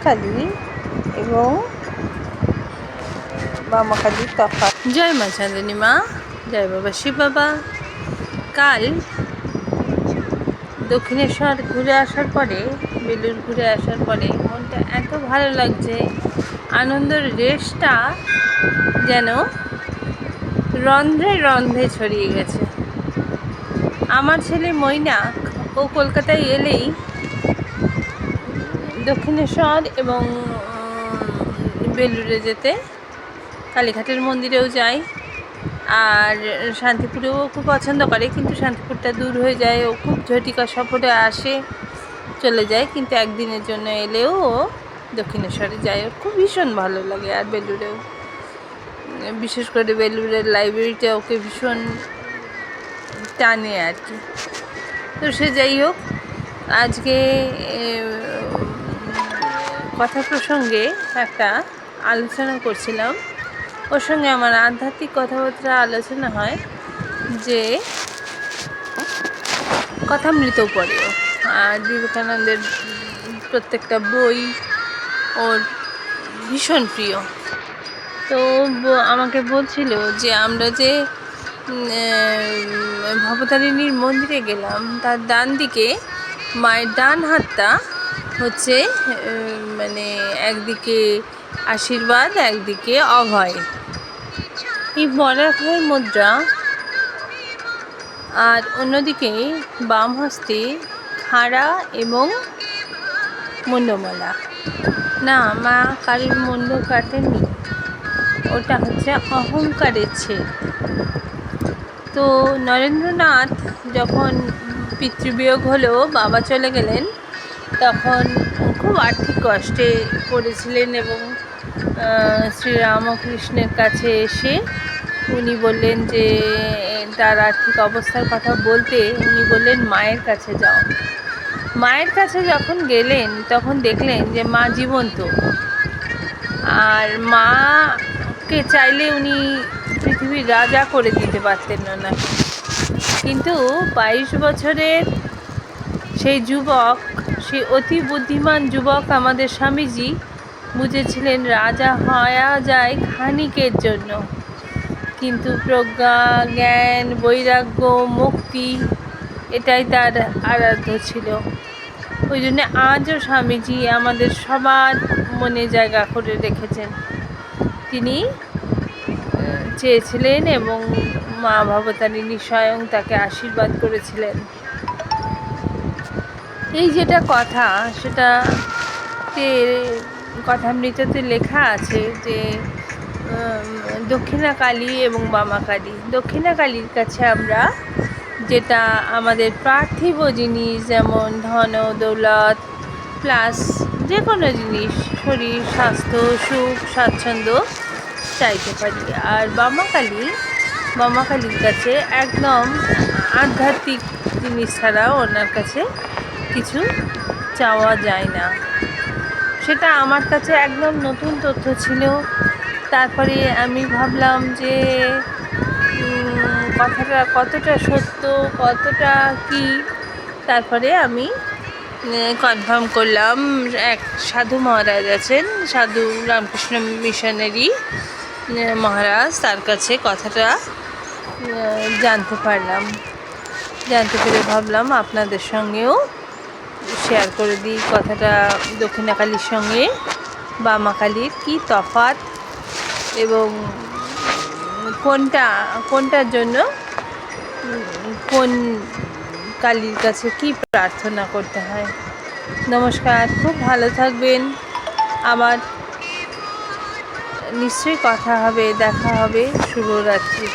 কালী এবং বামা কালীর তফাৎ। জয় মা চাঁদিনী মা, জয় বাবা শিব বাবা। কাল দক্ষিণেশ্বর ঘুরে আসার পরে, বেলুড় ঘুরে আসার পরে মনটা এত ভালো লাগছে, আনন্দের রেশটা যেন রন্ধ্রে রন্ধ্রে ছড়িয়ে গেছে। আমার ছেলে মৈনাক ও কলকাতায় এলেই দক্ষিণেশ্বর এবং বেলুড়ে যেতে, কালীঘাটের মন্দিরেও যায়, আর শান্তিপুরেও খুব পছন্দ করে, কিন্তু শান্তিপুরটা দূর হয়ে যায়। ও খুব ঝটিকা সফরে আসে, চলে যায়, কিন্তু একদিনের জন্য এলেও ও দক্ষিণেশ্বরে যায়। ওর খুব ভীষণ ভালো লাগে। আর বেলুড়েও, বিশেষ করে বেলুড়ের লাইব্রেরিটা ওকে ভীষণ টানে আর কি। তো সে যাই হোক, আজকে কথা প্রসঙ্গে একটা আলোচনা করছিলাম, ওর সঙ্গে আমার আধ্যাত্মিক কথাবার্তা আলোচনা হয় যে কথামৃতও পড়েও, আর বিবেকানন্দের প্রত্যেকটা বই ওর ভীষণ প্রিয়। তো আমাকে বলছিল যে আমরা যে ভবতারিণীর মন্দিরে গেলাম, তার ডান দিকে মায়ের ডান হাতটা হচ্ছে মানে একদিকে আশীর্বাদ, একদিকে অভয়, এই বরাভয় মুদ্রা, আর অন্যদিকে বাম হস্তে খাড়া এবং মুন্ডমালা। না, মা কারোর মুন্ড কাটেনি, ওটা হচ্ছে অহংকারের ছেদ। তো নরেন্দ্রনাথ যখন পিতৃবিয়োগ হলো, বাবা চলে গেলেন, তখন খুব আর্থিক কষ্টে পড়েছিলেন এবং শ্রীরামকৃষ্ণের কাছে এসে উনি বললেন যে তার আর্থিক অবস্থার কথা বলতে, উনি বললেন মায়ের কাছে যাও। মায়ের কাছে যখন গেলেন তখন দেখলেন যে মা জীবন্ত, আর মাকে চাইলে উনি পৃথিবীর রাজা করে দিতে পারতেন না, কিন্তু 22 বছরের সেই যুবক, সেই অতি বুদ্ধিমান যুবক আমাদের স্বামীজি বুঝেছিলেন রাজা হওয়া যায় ক্ষণিকের জন্য, কিন্তু প্রজ্ঞা, জ্ঞান, বৈরাগ্য, মুক্তি, এটাই তার আরাধ্য ছিল। ওই জন্য আজও স্বামীজি আমাদের সবার মনে জায়গা করে রেখেছেন। তিনি চেয়েছিলেন এবং মা ভবতারিণী স্বয়ং তাকে আশীর্বাদ করেছিলেন। এই যেটা কথা, সেটাতে কথামৃততে লেখা আছে যে দক্ষিণা কালী এবং বামা কালী। দক্ষিণা কালীর কাছে আমরা যেটা আমাদের পার্থিব জিনিস, যেমন ধন দৌলত প্লাস যে কোনো জিনিস, শরীর স্বাস্থ্য সুখ স্বাচ্ছন্দ্য চাইতে পারি। আর বামা কালীর কাছে একদম আধ্যাত্মিক জিনিস ছাড়া ওনার কাছে কিছু চাওয়া যায় না। সেটা আমার কাছে একদম নতুন তথ্য ছিল। তারপরে আমি ভাবলাম যে কথাটা কতটা সত্য, কতটা কি, তারপরে আমি কনফার্ম করলাম। এক সাধু মহারাজ আছেন, সাধু রামকৃষ্ণ মিশনেরই মহারাজ, তার কাছে কথাটা জানতে পারলাম। জানতে পেরে ভাবলাম আপনাদের সঙ্গেও শেয়ার করে দিই কথাটা। দক্ষিণা কালীর সঙ্গে বামা কালীর কী তফাৎ এবং কোনটার জন্য কোন কালীর কাছে কি প্রার্থনা করতে হয়। নমস্কার, খুব ভালো থাকবেন। আবার নিশ্চয়ই কথা হবে, দেখা হবে। শুভরাত্রি।